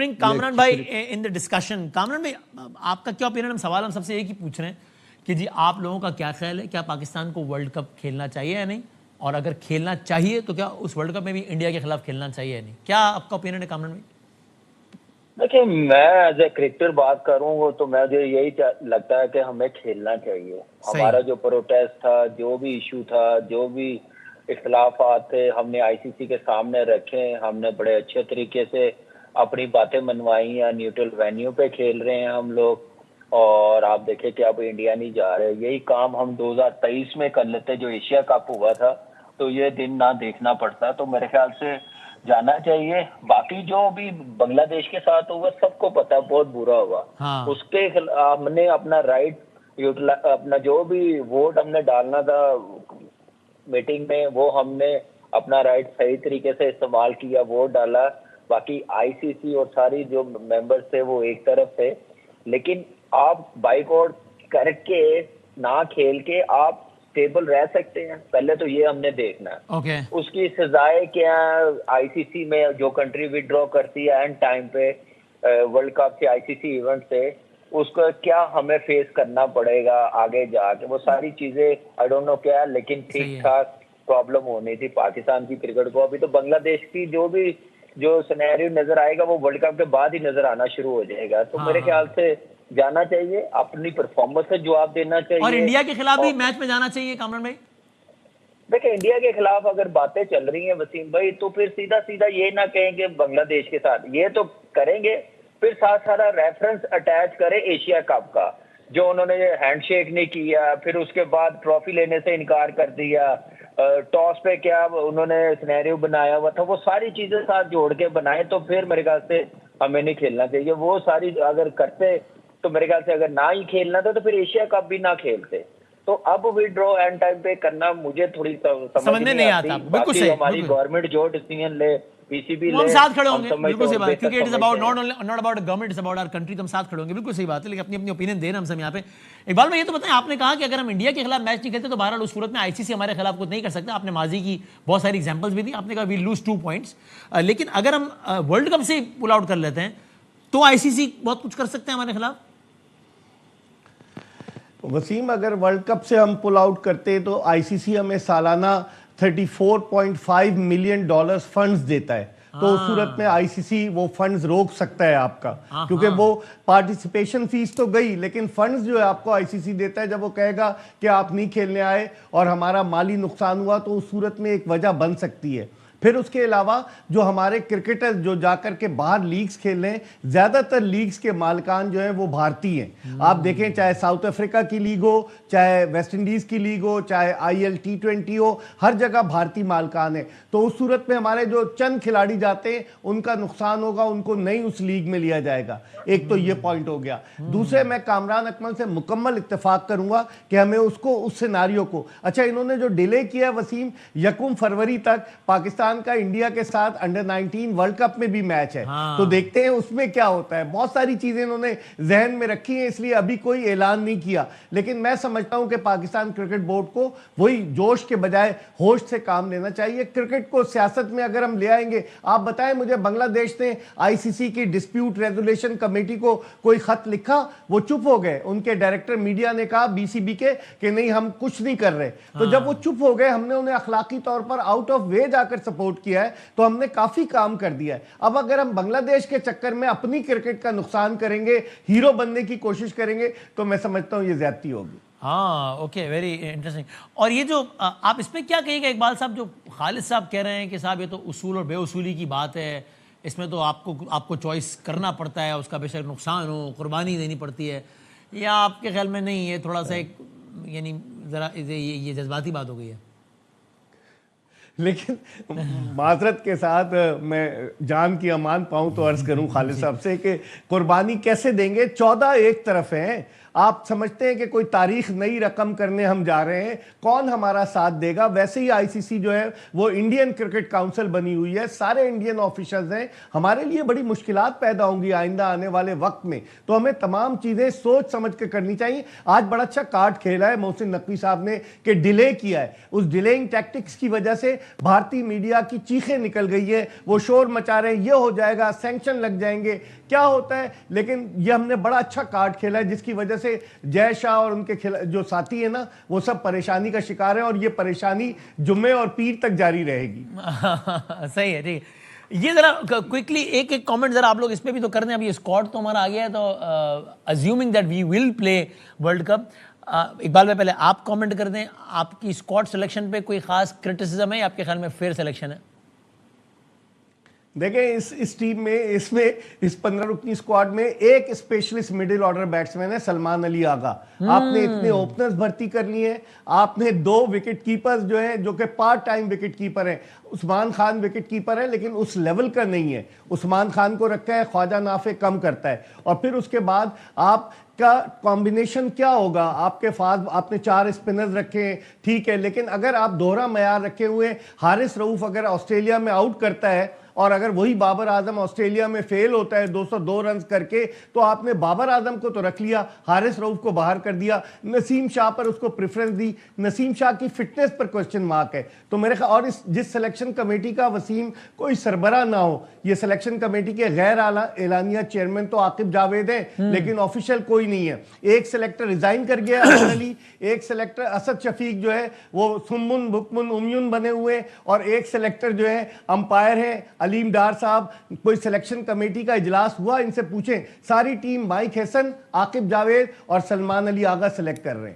bring Kamran بھائی in the discussion. Kamran بھائی آپ کا کیا اوپینین؟ سوال ہم سب سے ایک ہی پوچھ رہے ہیں کہ جی آپ لوگوں کا کیا خیال ہے، کیا پاکستان کو ورلڈ کپ کھیلنا چاہیے یا نہیں، اور اگر کھیلنا چاہیے تو کیا اس ورلڈ کپ میں بھی انڈیا کے خلاف کھیلنا چاہیے یا نہیں؟ کیا آپ کا اوپینین ہے کامران بھائی؟ دیکھیں میں ایز اے کرکٹر بات کروں تو مجھے یہی لگتا ہے کہ ہمیں کھیلنا چاہیے. ہمارا جو پروٹیسٹ تھا، جو بھی ایشو تھا، جو بھی اختلافات تھے، ہم نے آئی سی سی کے سامنے رکھے. ہم نے بڑے اچھے طریقے سے اپنی باتیں منوائی ہیں. نیوٹرل وینیو پہ کھیل رہے ہیں ہم لوگ، اور آپ دیکھیں کہ اب انڈیا نہیں جا رہے. یہی کام ہم 2023 میں کر لیتے جو ایشیا کپ ہوا تھا، تو یہ دن نہ دیکھنا پڑتا. تو میرے خیال سے جانا چاہیے. باقی جو بھی بنگلہ دیش کے ساتھ ہوا سب کو پتا بہت برا ہوا. اس کے ہم نے اپنا رائٹ، اپنا جو بھی ووٹ ہم نے ڈالنا تھا میٹنگ میں، وہ ہم نے اپنا رائٹ صحیح طریقے سے استعمال کیا، ووٹ ڈالا. باقی آئی سی سی اور ساری جو ممبرز تھے وہ ایک طرف تھے. لیکن آپ بائک آؤٹ کر کے نہ کھیل کے آپ اسٹیبل رہ سکتے ہیں، پہلے تو یہ ہم نے دیکھنا ہے. اس کی سزائیں کیا؟ آئی سی سی میں جو کنٹری وڈرا کرتی ہے اینڈ ٹائم پہ ورلڈ کپ سے، آئی سی سی ایونٹ سے، اس کو کیا ہمیں فیس کرنا پڑے گا آگے جا کے، وہ ساری چیزیں آئی ڈونٹ نو کیا. لیکن ٹھیک ٹھاک پرابلم ہونی تھی پاکستان کی کرکٹ کو. ابھی تو بنگلہ دیش کی جو سینیریو نظر آئے گا وہ ورلڈ کپ کے بعد ہی نظر آنا شروع ہو جائے گا. تو میرے خیال سے جانا چاہیے، اپنی پرفارمنس سے جواب دینا چاہیے. اور انڈیا کے خلاف بھی میچ میں جانا چاہیے کامران بھائی؟ دیکھیں انڈیا کے خلاف اگر باتیں چل رہی ہیں وسیم بھائی، تو پھر سیدھا سیدھا یہ نہ کہیں کہ بنگلہ دیش کے ساتھ، یہ تو کریں گے. پھر ساتھ سارا ریفرنس اٹیچ کرے ایشیا کپ کا، جو انہوں نے ہینڈ شیک نہیں کیا، پھر اس کے بعد ٹرافی لینے سے انکار کر دیا، ٹاس پہ کیا انہوں نے سینیریو بنایا ہوا تھا، وہ ساری چیزیں ساتھ جوڑ کے بنائے. تو پھر میرے خیال سے ہمیں نہیں کھیلنا چاہیے. وہ ساری اگر کرتے تو میرے خیال سے اگر نہ ہی کھیلنا تھا تو پھر ایشیا کپ بھی نہ کھیلتے. تو اب وڈرو اینڈ ٹائم پہ کرنا مجھے تھوڑی سمجھ نہیں آتی. باقی ہماری گورنمنٹ جو ڈیسیژن لے، پی سی بی لے، ہم ساتھ کھڑے ہوں گے. بالکل صحیح بات، کیونکہ it is about not about government, it's about our country. تو ہم ساتھ کھڑے ہوں گے، بالکل صحیح بات ہے. لیکن اپنی اوپینین دے رہے ہیں ہم سب یہاں پہ. اقبال بھائی یہ تو بتائیں، آپ نے کہا کہ اگر ہم انڈیا کے خلاف میچ نہیں کھیلتے تو بہرحال اس صورت میں آئی سی سی ہمارے خلاف کچھ نہیں کر سکتا. آپ نے ماضی کی بہت ساری ایگزامپلس بھی دی. آپ نے کہا وی لوز 2 points. لیکن اگر ہم ورلڈ کپ سے پل آؤٹ کر لیتے ہیں تو آئی سی سی بہت کچھ کر سکتے ہیں ہمارے خلاف. وسیم اگر ورلڈ کپ سے ہم پل آؤٹ کرتے تو آئی سی سی ہمیں سالانہ $34.5 ملین فنڈز دیتا ہے. تو اس صورت میں آئی سی سی وہ فنڈز روک سکتا ہے آپ کا، کیونکہ وہ پارٹیسپیشن فیس تو گئی، لیکن فنڈز جو ہے آپ کو آئی سی سی دیتا ہے. جب وہ کہے گا کہ آپ نہیں کھیلنے آئے اور ہمارا مالی نقصان ہوا تو اس صورت میں ایک وجہ بن سکتی ہے. پھر اس کے علاوہ جو ہمارے کرکٹر جو جا کر کے باہر لیگز کھیل رہے ہیں، زیادہ تر لیگز کے مالکان جو ہیں وہ بھارتی ہیں. آپ دیکھیں چاہے ساؤتھ افریقہ کی لیگ ہو، چاہے ویسٹ انڈیز کی لیگ ہو، چاہے آئی ایل T20 ہو، ہر جگہ بھارتی مالکان ہیں. تو اس صورت میں ہمارے جو چند کھلاڑی جاتے ہیں ان کا نقصان ہوگا، ان کو نہیں اس لیگ میں لیا جائے گا. ایک تو یہ پوائنٹ ہو گیا. دوسرے میں کامران اکمل سے مکمل اتفاق کروں گا کہ ہمیں اس سیناریو کو، اچھا انہوں نے جو ڈیلے کیا وسیم 1 فروری تک، پاکستان کا انڈیا کے ساتھ انڈر 19 ورلڈ کپ میں بھی میچ ہے، تو دیکھتے ہیں اس میں کیا ہوتا ہے. بہت ساری چیزیں انہوں نے ذہن میں رکھی ہیں، اس لیے ابھی کوئی اعلان نہیں کیا. لیکن میں سمجھتا ہوں کہ پاکستان کرکٹ بورڈ کو وہی جوش کے بجائے ہوش سے کام لینا چاہیے. کرکٹ کو سیاست میں اگر ہم لے آئیں گے، آپ بتائیں مجھے بنگلہ دیش نے آئی سی سی کی ڈسپیوٹ ریزولیشن کمیٹی کو کوئی خط لکھا؟ وہ چپ ہو گئے. ان کے ڈائریکٹر میڈیا نے کہا بی سی بی کے کہ نہیں ہم کچھ نہیں کر رہے. تو جب وہ چپ ہو گئے، ہم نے انہیں اخلاقی طور پر آؤٹ آف وے جا کر سپورٹ کیا ہے، تو ہم نے کافی کام کر دیا ہے. اب اگر ہم بنگلہ دیش کے چکر میں اپنی کرکٹ کا نقصان کریں گے، ہیرو بننے کی کوشش کریں گے، تو میں سمجھتا ہوں یہ زیادتی ہوگی. Okay, very interesting. اور یہ جو آپ اس پہ کیا کہیں گے اقبال صاحب، جو خالد صاحب کہہ رہے ہیں کہ صاحب یہ تو اصول اور بے اصولی کی بات ہے، اس میں تو آپ کو چوائس کرنا پڑتا ہے، اس کا بے شک نقصان ہو قربانی دینی پڑتی ہے، یا آپ کے خیال میں نہیں، یہ تھوڑا سا ایک یعنی ذرا یہ جذباتی بات ہو گئی ہے؟ لیکن معذرت کے ساتھ میں جان کی امان پاؤں تو عرض کروں خالد صاحب سے کہ قربانی کیسے دیں گے؟ 14 ایک طرف ہیں. آپ سمجھتے ہیں کہ کوئی تاریخ نئی رقم کرنے ہم جا رہے ہیں, کون ہمارا ساتھ دے گا. ویسے ہی آئی سی سی جو ہے وہ انڈین کرکٹ کاؤنسل بنی ہوئی ہے, سارے انڈین آفیشلز ہیں, ہمارے لیے بڑی مشکلات پیدا ہوں گی آئندہ آنے والے وقت میں. تو ہمیں تمام چیزیں سوچ سمجھ کے کرنی چاہیے. آج بڑا اچھا کارڈ کھیلا ہے محسن نقوی صاحب نے کہ ڈیلے کیا ہے, اس ڈیلیئنگ ٹیکٹکس کی وجہ سے بھارتی میڈیا کی چیخیں نکل گئی ہے, وہ شور مچا رہے ہیں یہ ہو جائے گا, سینکشن لگ جائیں گے, کیا ہوتا ہے. لیکن یہ ہم نے بڑا اچھا کارڈ کھیلا ہے جس کی وجہ سے جے شاہ اور ان کے جو ساتھی ہیں نا وہ سب پریشانی کا شکار ہیں, اور یہ پریشانی جمعے اور پیر تک جاری رہے گی. صحیح ہے, ٹھیک ہے. یہ ذرا کوئکلی ایک کامنٹ ذرا آپ لوگ اس پہ بھی تو کر دیں. اب یہ اسکواڈ تو ہمارا آ گیا ہے, تو assuming that we will play world cup. Iqbal بھائی پہلے آپ کامنٹ کر دیں, آپ کی اسکواڈ سلیکشن پہ کوئی خاص کرٹیسزم ہے یا آپ کے خیال میں فیئر سلیکشن ہے؟ دیکھیں اس ٹیم میں اس 15 رکنی اسکواڈ میں ایک اسپیشلسٹ مڈل آرڈر بیٹسمین ہے سلمان علی آغا. آپ نے اتنے اوپنرز بھرتی کر لی ہیں, آپ نے 2 وکٹ کیپرز جو ہیں جو کہ پارٹ ٹائم وکٹ کیپر ہیں. عثمان خان وکٹ کیپر ہے لیکن اس لیول کا نہیں ہے. عثمان خان کو رکھا ہے, خواجہ نافع کم کرتا ہے. اور پھر اس کے بعد آپ کا کمبینیشن کیا ہوگا؟ آپ کے پاس آپ نے 4 اسپنرز رکھے ہیں, ٹھیک ہے, لیکن اگر آپ دوہرا معیار رکھے ہوئے, حارث رؤوف اگر آسٹریلیا میں آؤٹ کرتا ہے اور اگر وہی بابر اعظم آسٹریلیا میں فیل ہوتا ہے 202 رنز کر کے, تو آپ نے بابر اعظم کو تو رکھ لیا, حارث رؤوف کو باہر کر دیا, نسیم شاہ پر اس کو پریفرنس دی. نسیم شاہ کی فٹنس پر کوسچن مارک ہے. تو میرے خیال, اور جس سلیکشن کمیٹی کا وسیم کوئی سربراہ نہ ہو, یہ سلیکشن کمیٹی کے غیر اعلانیہ چیئرمین تو عاقب جاوید ہیں لیکن آفیشیل کوئی نہیں ہے. ایک سلیکٹر ریزائن کر گیا اسد علی, ایک سلیکٹر اسد شفیق جو ہے وہ سمن بکمن امیون بنے ہوئے, اور ایک سلیکٹر جو ہے امپائر ہے علیم ڈار صاحب. کوئی سلیکشن کمیٹی کا اجلاس ہوا؟ ان سے پوچھیں. ساری ٹیم مائک حسن, عاقب جاوید اور سلمان علی آغا سلیکٹ کر رہے ہیں.